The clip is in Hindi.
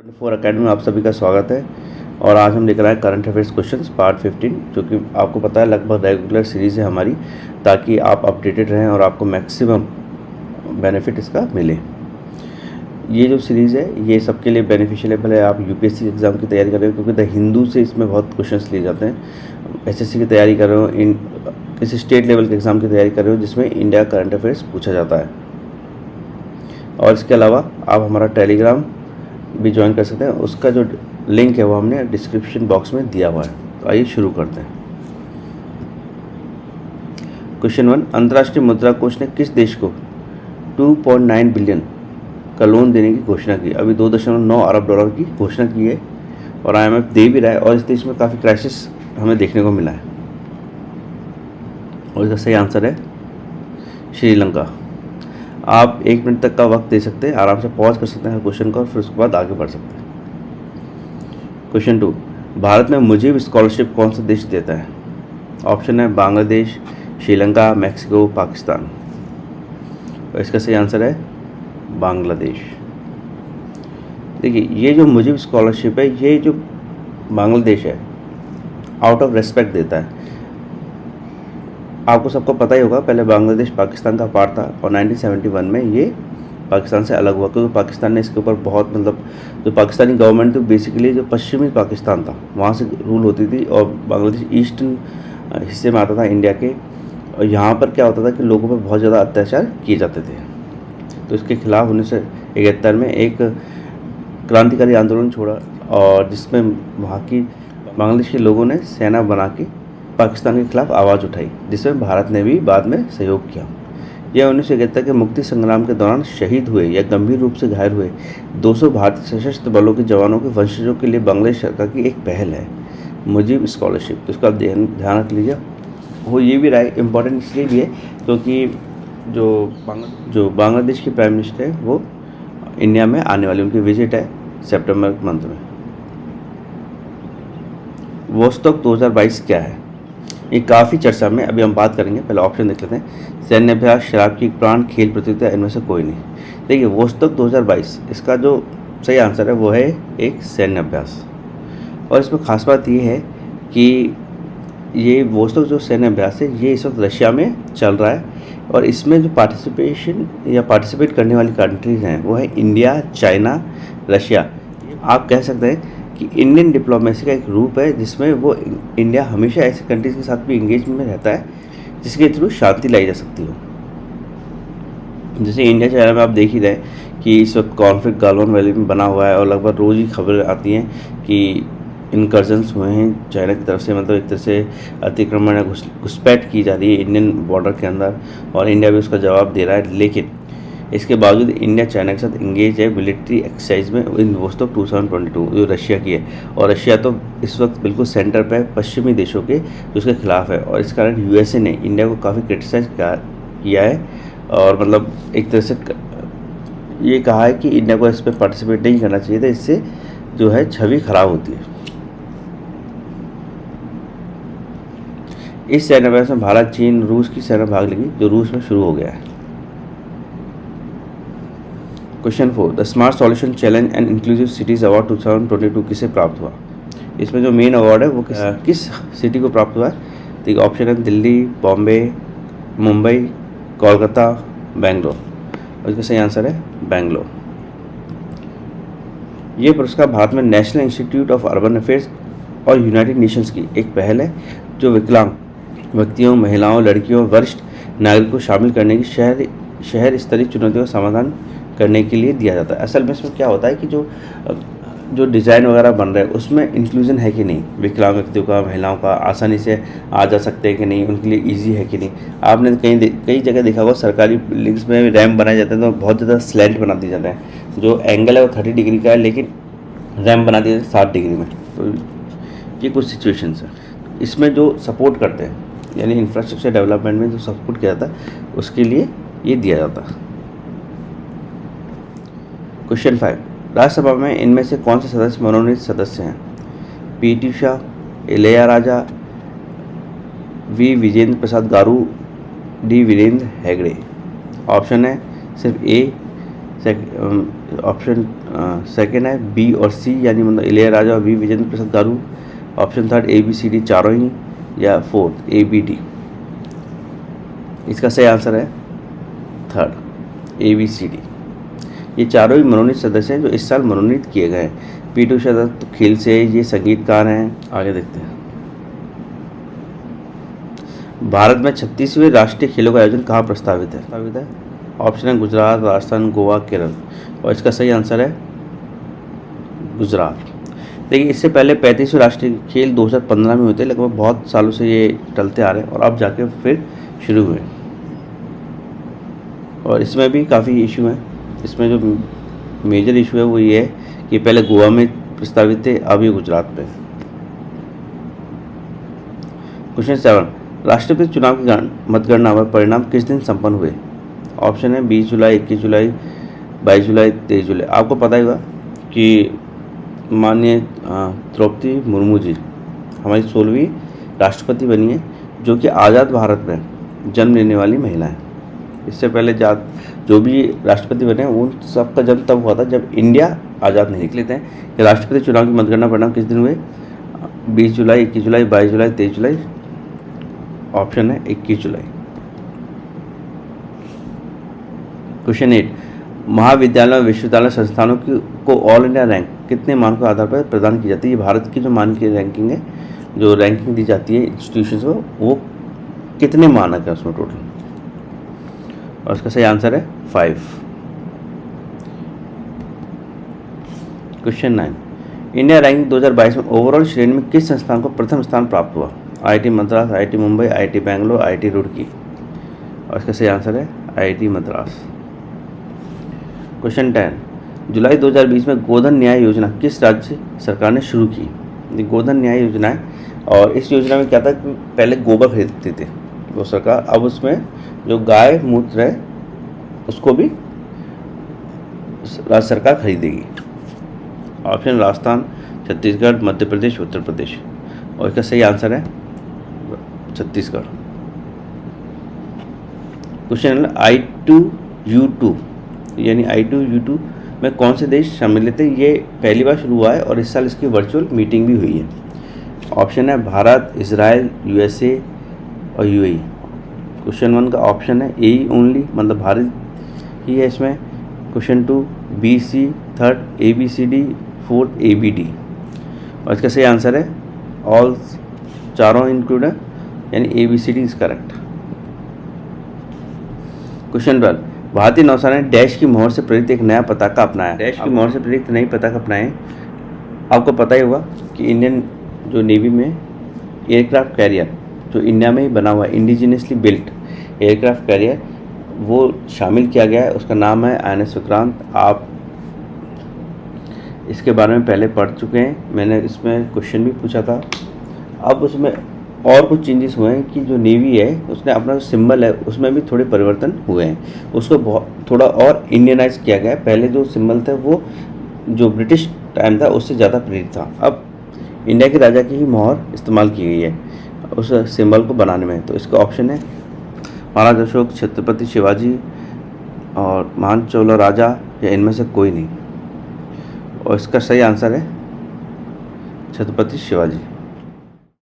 24 अकेडमी में आप सभी का स्वागत है। और आज हम लेकर आए करंट अफेयर्स क्वेश्चंस पार्ट 15, जो कि आपको पता है लगभग रेगुलर सीरीज़ है हमारी, ताकि आप अपडेटेड रहें और आपको मैक्सिमम बेनिफिट इसका मिले। ये जो सीरीज़ है ये सबके लिए बेनिफिशियल है, भले आप यूपीएससी एग्ज़ाम की तैयारी कर रहे हो, क्योंकि द हिंदू से इसमें बहुत क्वेश्चंस लिए जाते हैं। एसएससी की तैयारी कर रहे हो, किसी स्टेट लेवल के एग्ज़ाम की तैयारी कर रहे हो जिसमें इंडिया करंट अफेयर्स पूछा जाता है। और इसके अलावा आप हमारा टेलीग्राम भी ज्वाइन कर सकते हैं, उसका जो लिंक है वो हमने डिस्क्रिप्शन बॉक्स में दिया हुआ है। तो आइए शुरू करते हैं। क्वेश्चन 1, अंतर्राष्ट्रीय मुद्रा कोष ने किस देश को 2.9 बिलियन का लोन देने की घोषणा की? अभी 2.9 अरब डॉलर की घोषणा की है और IMF दे भी रहा है, और इस देश में काफ़ी क्राइसिस हमें देखने को मिला है। और इसका सही आंसर है श्रीलंका। आप 1 मिनट तक का वक्त दे सकते हैं, आराम से पॉज कर सकते हैं क्वेश्चन को और फिर उसके बाद आगे बढ़ सकते हैं। क्वेश्चन 2, भारत में मुजीब स्कॉलरशिप कौन सा देश देता है? ऑप्शन है बांग्लादेश, श्रीलंका, मैक्सिको, पाकिस्तान। और इसका सही आंसर है बांग्लादेश। देखिए, ये जो मुजीब स्कॉलरशिप है ये जो बांग्लादेश है आउट ऑफ रेस्पेक्ट देता है। आपको सबको पता ही होगा, पहले बांग्लादेश पाकिस्तान का पार्ट था और 1971 में ये पाकिस्तान से अलग हुआ, क्योंकि पाकिस्तान ने इसके ऊपर बहुत जो पाकिस्तानी गवर्नमेंट थी बेसिकली जो पश्चिमी पाकिस्तान था वहाँ से रूल होती थी, और बांग्लादेश ईस्टर्न हिस्से में आता था इंडिया के। और यहाँ पर क्या होता था कि लोगों पर बहुत ज़्यादा अत्याचार किए जाते थे। तो इसके खिलाफ 1971 में एक क्रांतिकारी आंदोलन छोड़ा, और जिसमें वहाँ की बांग्लादेश के लोगों ने सेना बना के पाकिस्तान के खिलाफ आवाज़ उठाई, जिसमें भारत ने भी बाद में सहयोग किया। यह 1971 के मुक्ति संग्राम के दौरान शहीद हुए या गंभीर रूप से घायल हुए 200 भारतीय सशस्त्र बलों के जवानों के वंशजों के लिए बांग्लादेश सरकार की एक पहल है मुजीब स्कॉलरशिप। तो इसका ध्यान रख लीजिए। वो ये भी रहा है, इम्पोर्टेंट इसलिए भी है क्योंकि जो बांग्लादेश की प्राइम मिनिस्टर है वो इंडिया में आने वाली, उनकी विजिट है सितंबर मंथ में। वोस्टॉक 2022 क्या है? ये काफ़ी चर्चा में, अभी हम बात करेंगे। पहले ऑप्शन देख लेते हैं। सैन्य अभ्यास, शराब की प्राण, खेल प्रतियोगिता, इनमें से कोई नहीं। देखिए, वोस्टॉक 2022 इसका जो सही आंसर है वो है एक सैन्य अभ्यास। और इसमें खास बात ये है कि ये वोस्टॉक जो सैन्य अभ्यास है ये इस वक्त रशिया में चल रहा है, और इसमें जो पार्टिसिपेट करने वाली कंट्रीज़ हैं वो है इंडिया, चाइना, रशिया। आप कह सकते हैं कि इंडियन डिप्लोमेसी का एक रूप है जिसमें वो इंडिया हमेशा ऐसे कंट्रीज़ के साथ भी इंगेजमेंट में रहता है जिसके थ्रू शांति लाई जा सकती हो। जैसे इंडिया चाइना में आप देख ही रहे कि इस वक्त कॉन्फ्लिक्ट गालवान वैली में बना हुआ है, और लगभग रोज़ ही खबरें आती हैं कि इनकर्जन्स हुए हैं चाइना की तरफ से, मतलब एक तरह से अतिक्रमण या घुसपैठ की जा रही है इंडियन बॉर्डर के अंदर, और इंडिया भी उसका जवाब दे रहा है। लेकिन इसके बावजूद इंडिया चाइना के साथ इंगेज है मिलिट्री एक्सरसाइज में इन वोस्टॉक 2022 जो रशिया की है। और रशिया तो इस वक्त बिल्कुल सेंटर पे पश्चिमी देशों के जो उसके खिलाफ है, और इस कारण यूएसए ने इंडिया को काफ़ी क्रिटिसाइज किया है, और मतलब एक तरह से ये कहा है कि इंडिया को इस पर पार्टिसिपेट नहीं करना चाहिए था, इससे जो है छवि खराब होती है। इस सैन्य अभ्यास में भारत, चीन, रूस की सेना भाग लेगी, जो रूस में शुरू हो गया है। Question 4, the smart solution challenge and inclusive cities award 2022 किसे प्राप्त हुआ? इसमें जो मेन अवार्ड है वो किस सिटी को प्राप्त हुआ है? तो ऑप्शन है दिल्ली, बॉम्बे, मुंबई, कोलकाता, बेंगलोर। और इसका सही आंसर है बेंगलोर। ये पुरस्कार भारत में national institute of urban affairs और यूनाइटेड नेशंस की एक पहल है जो विकलांग व्यक्तियों, महिलाओं, लड़कियों, वरिष्ठ नागरिकों को शामिल करने की शहर स्तरीय चुनौतियों का समाधान करने के लिए दिया जाता है। असल में इसमें क्या होता है कि जो डिज़ाइन वगैरह बन रहे हैं उसमें इंक्लूजन है कि नहीं, विकलांग व्यक्तियों का, महिलाओं का आसानी से आ जा सकते हैं कि नहीं, उनके लिए इजी है कि नहीं। आपने कई जगह देखा होगा सरकारी बिल्डिंग्स में रैम्प बनाए जाते हैं तो बहुत ज़्यादा स्लैंट बना दिए जाते हैं, जो एंगल है वो 30 डिग्री का है लेकिन रैम्प बना दिया 60 डिग्री में। तो ये कुछ सिचुएशंस हैं। इसमें जो सपोर्ट करते हैं यानी इंफ्रास्ट्रक्चर डेवलपमेंट में जो सपोर्ट किया जाता है उसके लिए ये दिया जाता है। क्वेश्चन 5, राज्यसभा में इनमें से कौन से सदस्य मनोनीत सदस्य हैं? पी.टी. उषा, इलैयाराजा, वी विजेंद्र प्रसाद गारू, डी वीरेंद्र हेगड़े। ऑप्शन है सिर्फ ए, ऑप्शन सेकेंड है बी और सी, यानी मतलब इளைयराजा और V Vijendra Prasad garu. Option third A B C D चारों ही, या फोर्थ ए बी डी। इसका सही आंसर है third A B C D. ये चारों ही मनोनीत सदस्य हैं जो इस साल मनोनीत किए गए हैं। पी टी उषा तो खेल से, ये संगीतकार हैं। आगे देखते हैं, भारत में 36वें राष्ट्रीय खेलों का आयोजन कहाँ प्रस्तावित है? ऑप्शन है गुजरात, राजस्थान, गोवा, केरल। और इसका सही आंसर है गुजरात। देखिए, इससे पहले 35वें राष्ट्रीय खेल 2015 में हुए थे, लगभग बहुत सालों से ये टलते आ रहे हैं और अब जाके फिर शुरू हुए। और इसमें भी काफ़ी इशू हैं। इसमें जो मेजर इशू है वो ये है कि पहले गोवा में प्रस्तावित थे, अब ये गुजरात पे। क्वेश्चन 7, राष्ट्रपति चुनाव की मतगणना व परिणाम किस दिन संपन्न हुए? ऑप्शन है 20 जुलाई, 21 जुलाई, 22 जुलाई, 23 जुलाई। आपको पता ही होगा कि माननीय द्रौपदी मुर्मू जी हमारी 16वीं राष्ट्रपति बनी है, जो कि आज़ाद भारत में जन्म लेने वाली महिला है। इससे पहले जो भी राष्ट्रपति बने उन सबका जन्म तब हुआ था जब इंडिया आज़ाद नहीं। लिख लेते हैं कि राष्ट्रपति चुनाव की मतगणना परिणाम किस दिन हुए? 20 जुलाई, 21 जुलाई, 22 जुलाई, 23 जुलाई। ऑप्शन है 21 जुलाई। क्वेश्चन 8, महाविद्यालय और विश्वविद्यालय संस्थानों को ऑल इंडिया रैंक कितने मानकों के आधार पर प्रदान की जाती है? ये भारत की जो मानक की रैंकिंग है, जो रैंकिंग दी जाती है इंस्टीट्यूशंस को, वो कितने मानक है उसमें टोटल? और इसका सही आंसर है 5। क्वेश्चन 9, इंडिया रैंकिंग 2022 में ओवरऑल श्रेणी में किस संस्थान को प्रथम स्थान प्राप्त हुआ? IIT Madras, IIT Mumbai, IIT Bangalore, IIT Roorkee. और इसका सही आंसर है IIT मद्रास। क्वेश्चन 10, जुलाई 2020 में गोधन न्याय योजना किस राज्य सरकार ने शुरू की? ये गोधन न्याय योजना है, और इस योजना में क्या था कि पहले गोबर खरीदते थे वो सरकार, अब उसमें जो गाय मूत्र है उसको भी राज्य सरकार खरीदेगी। ऑप्शन राजस्थान, छत्तीसगढ़, मध्य प्रदेश, उत्तर प्रदेश। और इसका सही आंसर है छत्तीसगढ़। क्वेश्चन I2U2 यानी I2U2 में कौन से देश शामिल थे? ये पहली बार शुरू हुआ है और इस साल इसकी वर्चुअल मीटिंग भी हुई है। ऑप्शन है भारत, इजराइल, USA और UAE। क्वेश्चन 1 का ऑप्शन है ए ओनली, मतलब भारत ही है इसमें। Question 2 BC, third ABCD, fourth ABD। और इसका सही आंसर है ऑल, चारों इंक्लूड है, यानी ABCD इज करेक्ट। क्वेश्चन 12, भारतीय नौसेना ने डैश की मोहर से प्रेरित एक नया पताका अपनाया। डैश की मोहर से प्रेरित नई पताका अपनाए। आपको पता ही होगा कि इंडियन जो नेवी में एयरक्राफ्ट कैरियर जो इंडिया में ही बना हुआ है, इंडिजिनियसली बिल्ट एयरक्राफ्ट कैरियर, वो शामिल किया गया है। उसका नाम है INS विक्रांत। आप इसके बारे में पहले पढ़ चुके हैं, मैंने इसमें क्वेश्चन भी पूछा था। अब उसमें और कुछ चेंजेस हुए हैं कि जो नेवी है उसने अपना जो सिंबल है उसमें भी थोड़े परिवर्तन हुए हैं, उसको बहुत थोड़ा और इंडियनाइज किया गया है। पहले जो सिंबल था वो जो ब्रिटिश टाइम था उससे ज़्यादा प्रेरित था, अब इंडिया के राजा की ही मोहर इस्तेमाल की गई है उस सिंबल को बनाने में। तो इसका ऑप्शन है महाराज अशोक, छत्रपति शिवाजी और महान चोला राजा, या इनमें से कोई नहीं। और इसका सही आंसर है छत्रपति शिवाजी।